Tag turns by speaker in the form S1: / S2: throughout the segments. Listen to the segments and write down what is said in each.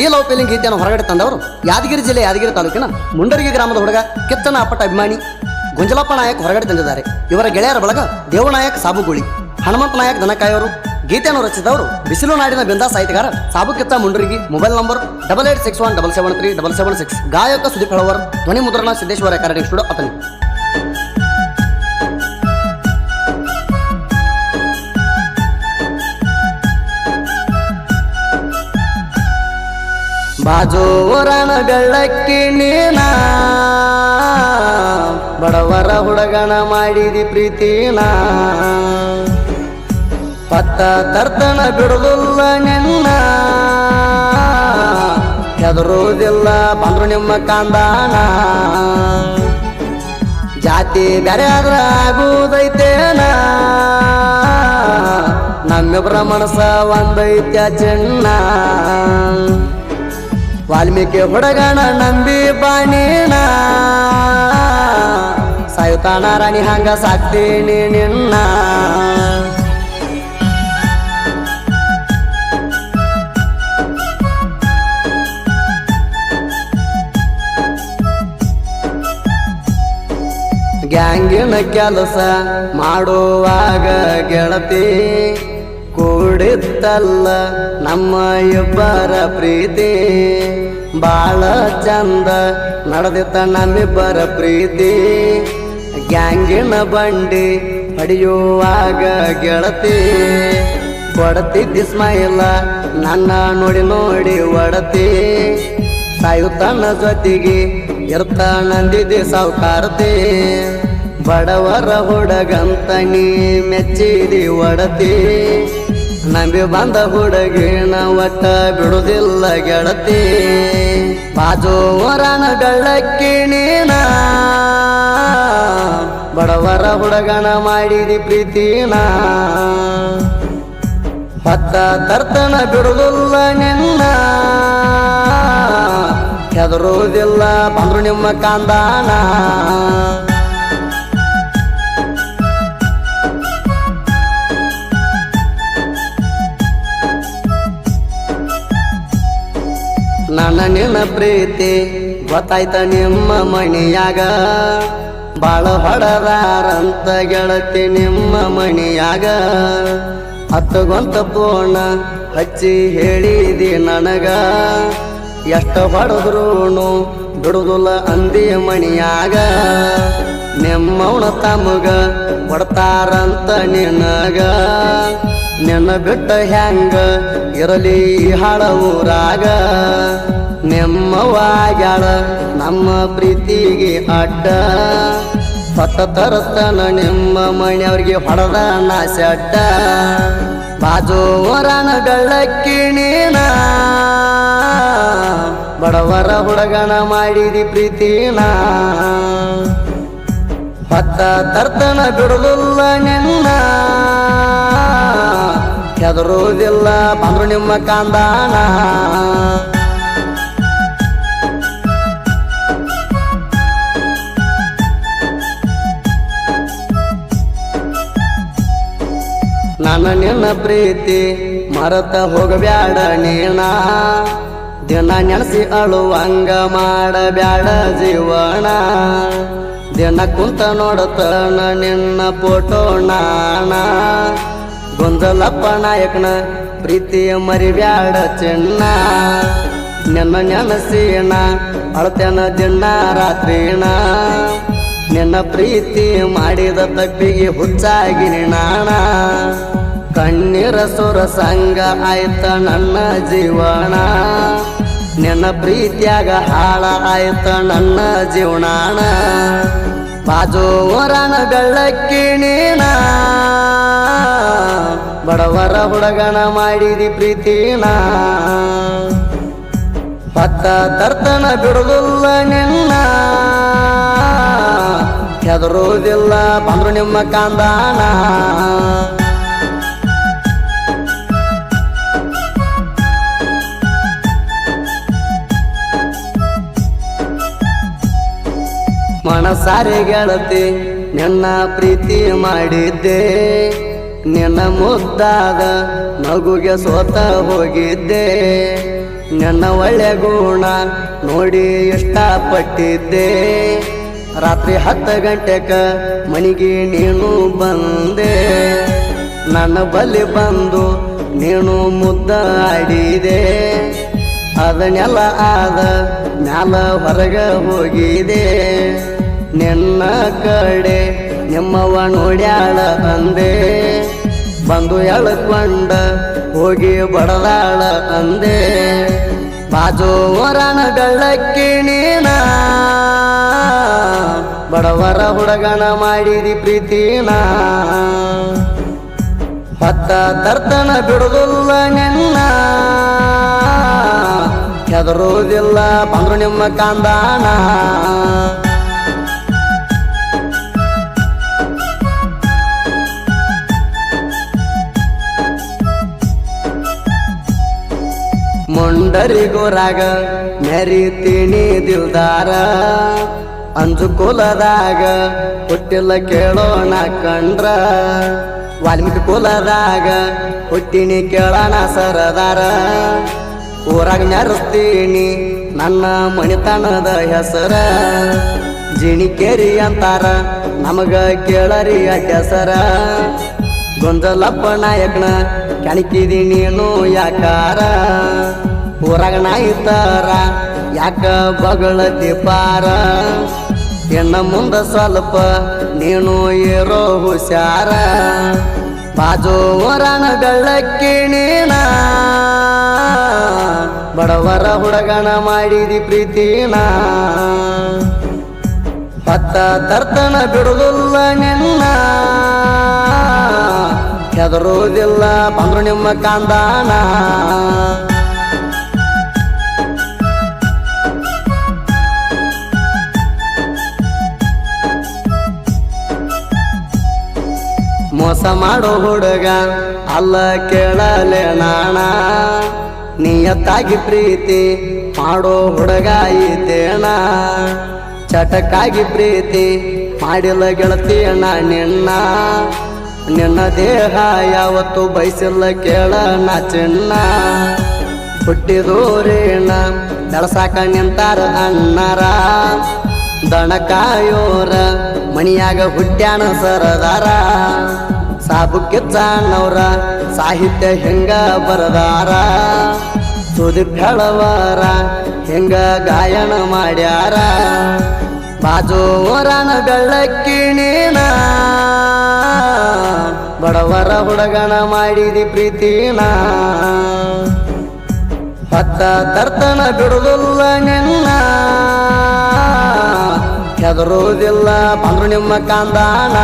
S1: ಈ love feeling ಗೀತೆಯನ್ನು ಹೊರಗಡೆ ತಂದವರು ಯಾದಗಿರಿ ಜಿಲ್ಲೆ ಯಾದಗಿರಿ ತಾಲೂಕಿನ ಮುಂಡರಗಿ ಗ್ರಾಮದ ಹುಡುಗ ಕೆತ್ತನ ಅಪ್ಪಟ ಅಭಿಮಾನಿ ಗೊಂಜಲಪ್ಪ ನಾಯಕ್ ಹೊರಗಡೆ ತಂದಿದ್ದಾರೆ. ಇವರ ಗೆಳೆಯರ ಬಳಗ ದೇವನಾಯಕ್ ಸಾಬುಗುಳಿ, ಹನುಮಂತ ನಾಯಕ್ ದನಕಾಯವರು. ಗೀತೆಯನ್ನು ರಚಿಸಿದವರು ಬಿಸಿಲು ನಾಡಿನ ಬಿಂದಾ ಸಾಹಿತ್ಯಗಾರ ಸಾಬು ಕೆತ್ತ ಮುಂಡರಗಿ. Mobile number 8861773776. ಗಾಯಕ ಸುದೀಪ್ ಹಳವರ್. ಧ್ವನಿ ಮುದ್ರಣ ಸಿದ್ದೇಶ್ವರ ರೆಕಾರ್ಡಿಂಗ್ ಸ್ಟುಡಿಯೋ ಅತನಿ. ಬಾಜೋರನ ಬೆಳ್ಳಕ್ಕಿ ನೀನ ಬಡವರ ಹುಡುಗನ ಮಾಡಿದಿ ಪ್ರೀತಿನ ಪತ್ತ ತರ್ತನ ಬಿಡುದಿಲ್ಲ ನಿನ್ನ ಹೆದರುವುದಿಲ್ಲ ಬಂದ್ರು ನಿಮ್ಮ ಕಾಂದಾನ ಜಾತಿ ಬೇರೆ ಆದ್ರ ಆಗುವುದೈತೇನ ನಮ್ಮಿಬ್ರ ಮನಸ್ಸ ಒಂದೈತ್ಯ ಚಿನ್ನ ವಾಲ್ಮೀಕಿ ಹುಡುಗನ ನಂಬಿ ಬಾಣಿನ ಸಾಯುತ್ತಾನ ರಾಣಿ ಹಂಗ ಸಾಕ್ತೀನಿ ನಿನ್ನ ಗ್ಯಾಂಗಿನ ಕೆಲಸ ಮಾಡುವಾಗ ಗೆಳತಿ ಕೂಡಿತ್ತಲ್ಲ ನಮ್ಮ ಇಬ್ಬರ ಪ್ರೀತಿ ಬಾಳ ಚಂದ ನಡೆದಿತ್ತ ನಮ್ಮಿಬ್ಬರ ಪ್ರೀತಿ ಗ್ಯಾಂಗಿನ ಬಂಡಿ ಹೊಡೆಯುವಾಗ ಗೆಳತಿ ಕೊಡತಿದ್ದಿ ಸ್ಮೈಲ ನನ್ನ ನೋಡಿ ನೋಡಿ ಒಡತಿ ಸಾಯುತ್ತಣ್ಣ ಜೊತೆಗೆ ಇರ್ತಾನಂದಿದ್ದೆ ಸಾವುಕಾರತಿ ಬಡವರ ಹುಡುಗಂತ ನೀ ಮೆಚ್ಚಿದಿ ಒಡತಿ ನಂಬಿ ಬಂದ ಹುಡುಗಿನ ಒಟ್ಟ ಬಿಡುದಿಲ್ಲ ಗೆಳತಿ ಬಾಜೋವರನ ಬೆಳ್ಳಕ್ಕಿ ನೀನ ಬಡವರ ಹುಡುಗನ ಮಾಡಿದಿ ಪ್ರೀತಿನ ಹೊತ್ತ ತರ್ತನ ಬಿಡುದಿಲ್ಲ ನಿನ್ನ ಹೆದರುವುದಿಲ್ಲ ಬಂದ್ರು ನಿಮ್ಮ ಕಾಂದಾನ ನನ್ನ ನಿನ್ನ ಪ್ರೀತಿ ಗೊತ್ತಾಯ್ತ ನಿಮ್ಮ ಮಣಿಯಾಗ ಬಾಳ ಹೊಡದಾರಂತ ಗೆಳತಿ ನಿಮ್ಮ ಮಣಿಯಾಗ ಹತ್ತಗೊಂತ ಪೋಣ ಹಚ್ಚಿ ಹೇಳಿದಿ ನನಗ ಎಷ್ಟ ಹೊಡೆದ್ರೂನು ಬಿಡುದಿಲ್ಲ ಅಂದಿ ಮಣಿಯಾಗ ನಿಮ್ಮವನ ತಮಗ ಕೊಡ್ತಾರಂತ ನಿನಗ ನಿನ್ನ ಬಿಟ್ಟ ಹೆಂಗ ಇರಲಿ ಹಾಳ ಊರಾಗ ನಿಮ್ಮವಾಗ್ಯಾಳ ನಮ್ಮ ಪ್ರೀತಿಗೆ ಅಡ್ಡ ಹೊತ್ತ ತರತನ ನಿಮ್ಮ ಮನೆಯವ್ರಿಗೆ ಹೊಡೆದ ನಾಸಡ್ಡ ಬಾಜೋವರನ ಬೆಳ್ಳಕ್ಕಿ ನೀನ ಬಡವರ ಹುಡುಗನ ಮಾಡಿದಿ ಪ್ರೀತಿನ ಹೊತ್ತ ತರ್ತನ ಬಿಡುದಿಲ್ಲ ನಿನ್ನ ಹೆದರುವುದಿಲ್ಲ ಬಂದ್ರು ನಿಮ್ಮ ಕಾಂದಾನ ನನ್ನ ನಿನ್ನ ಪ್ರೀತಿ ಮರತ ಹೋಗಬ್ಯಾಡ ನೀನ ದಿನ ನೆನೆಸಿ ಅಳುವಂಗ ಮಾಡಬ್ಯಾಡ ಜೀವನ ದಿನ ಕುಂತ ನೋಡತನ ನಿನ್ನ ಫೋಟೋ ನಾಣ ಗೊಂಜಲಪ್ಪ ನಾಯಕನ ಪ್ರೀತಿ ಮರಿಬ್ಯಾಡ ಚಿನ್ನ ನಿನ್ನ ನೆನಸಿನ ಅಳತೇನ ದಿನ ರಾತ್ರಿನ ನಿನ್ನ ಪ್ರೀತಿ ಮಾಡಿದ ತಪ್ಪಿಗೆ ಹುಚ್ಚಾಗಿನಿ ನಾಣ ಕಣ್ಣೀರ ಸುರ ಸಂಗ ಆಯ್ತ ನನ್ನ ಜೀವನ ನಿನ್ನ ಪ್ರೀತಿಯಾಗ ಹಾಳ ಆಯ್ತ ನನ್ನ ಜೀವನಾಣ ಬಾಜೋವರನ ಬೆಳ್ಳಕ್ಕಿ ನೀನ ಬಡವರ ಹುಡುಗನ ಮಾಡಿದಿ ಪ್ರೀತಿನ ಹೊತ್ತ ತರ್ತನ ಬಿಡುದಿಲ್ಲ ನಿನ್ನ ಹೆದರುವುದಿಲ್ಲ ಬಂದ್ರು ನಿಮ್ಮ ಕಾಂದಾನ ಮನಸಾರೆ ಗೆಳತಿ ನಿನ್ನ ಪ್ರೀತಿ ಮಾಡಿದ್ದೆ ನಿನ್ನ ಮುದ್ದಾದ ನಗುಗೆ ಸೋತ ಹೋಗಿದ್ದೆ ನನ್ನ ಒಳ್ಳೆ ಗುಣ ನೋಡಿ ಇಷ್ಟಪಟ್ಟಿದ್ದೆ ರಾತ್ರಿ 10 ಗಂಟೆಕ ಮನೆಗೆ ನೀನು ಬಂದೆ ನನ್ನ ಬಳಿ ಬಂದು ನೀನು ಮುದ್ದಾಡಿದೆ ಅದನ್ನೆಲ್ಲ ಆದ ಮ್ಯಾಲ ಹೊರಗ ಹೋಗಿದೆ ನಿನ್ನ ಕಡೆ ನಿಮ್ಮವ್ವ ನೋಡ್ಯಾಳ ಅಂದೆ ಬಂದು ಎಳ್ಕೊಂಡ ಹೋಗಿ ಬಡದಾಳ ಅಂದೆ ಬಾಜು ವರನ ಬೆಳ್ಳಕ್ಕಿ ನೀನ ಬಡವರ ಹುಡುಗನ ಮಾಡಿದಿ ಪ್ರೀತಿನ ಹೊತ್ತ ತರ್ತನ ಬಿಡುದಿಲ್ಲ ನಿನ್ನ ಹೆದರುವುದಿಲ್ಲ ಬಂದ್ರು ನಿಮ್ಮ ಕಾಂದಾನ ಮುಂಡರಿಗೋರಾಗ ಮೆರಿತೀನಿ ದಿಲ್ದಾರ ಅಂಜು ಕುಲದಾಗ ಹುಟ್ಟಿಲ್ಲ ಕೇಳೋಣ ಕಂಡ್ರ ವಾಲ್ಮೀಕಿ ಕುಲದಾಗ ಹುಟ್ಟಿನಿ ಕೇಳೋಣ ಸರದಾರ ಊರಾಗ ಮೆರೆಸ್ತೀನಿ ನನ್ನ ಮಣಿತನದ ಹೆಸರ ಜಿಣಿಕೇರಿ ಅಂತಾರ ನಮಗ ಕೇಳರಿ ಹೆಸರ ಗೊಂಜಲಪ್ಪ ನಾಯಕನ ಕೆಣಕಿದಿ ನೀನು ಯಾಕಾರ ಊರಾಗ ನಾಯಿತಾರ ಯಾಕ ಬಗಳತಿ ಪಾರ ಎನ್ನ ಮುಂದ ಸ್ವಲ್ಪ ನೀನು ಏರೋ ಹುಷಾರ ಬಾಜು ವರನ ಬೆಳ್ಳಕ್ಕಿ ನೀನ ಬಡವರ ಹುಡುಗನ ಮಾಡಿದಿ ಪ್ರೀತಿನ ಹೊತ್ತ ತರ್ತನ ಬಿಡುದಿಲ್ಲ ನಿನ್ನ ಹೆದರುವುದಿಲ್ಲ ಬಂದ್ರು ನಿಮ್ಮ ಕಾಂದಾನ ಮೋಸ ಮಾಡೋ ಹುಡುಗ ಅಲ್ಲ ಕೇಳಲೆ ನಾಣ ನಿಯತ್ತಾಗಿ ಪ್ರೀತಿ ಮಾಡೋ ಹುಡುಗ ಇದ್ದೇಣ ಚಟಕ್ಕಾಗಿ ಪ್ರೀತಿ ಮಾಡಿಲ್ಲ ಗೆಳತಿಯಣ್ಣ ನಿನ್ನ ದೇಹ ಯಾವತ್ತು ಬಯಸಿಲ್ಲ ಕೇಳಣ ಚಿನ್ನ ಹುಟ್ಟಿದೋರೇಣ ಬೆಳಸಾಕ ನಿಂತಾರ ಅಣ್ಣರ ದಣಕಾಯೋರ ಮಣಿಯಾಗ ಹುಟ್ಟ್ಯಾನ ಸರದಾರ ಸಾಬು ಕಿಚ್ಚಣ್ಣವ್ರ ಸಾಹಿತ್ಯ ಹೆಂಗ ಬರದಾರ ಸುದೀಪ್ ಹೇಳವರ ಹೆಂಗ ಗಾಯನ ಮಾಡ್ಯಾರ ಬಾಜು ವರನ ಬೆಳ್ಳಕ್ಕಿ ನೀನ ಬಡವರ ಹುಡುಗನ ಮಾಡಿದಿ ಪ್ರೀತಿನ ಹೊತ್ತ ತರ್ತನ ಬಿಡುದಿಲ್ಲ ನಿನ್ನ ಹೆದರುವುದಿಲ್ಲ ಬಂದ್ರು ನಿಮ್ಮ ಕಾಂದಾನ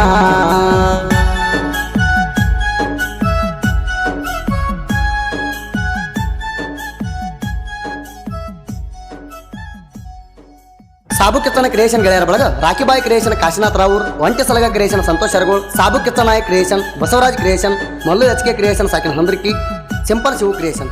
S1: ಸಾಬು ಕಿಚ್ಚನ ಕ್ರಿಯೇಷನ್ ಗೆಳೆಯರ ಬಳಗ ರಾಕಿಬಾಯಿ creation Kashinath Ravoor Onti Salaga creation Santosh Sharagol Sabu Kichchanayak creation Basavaraj creation Mallu HK creation ಸಾಕಿನ ಹಂದ್ರಿಕಿ ಸಿಂಪಲ್ ಶಿವು ಕ್ರಿಯೇಷನ್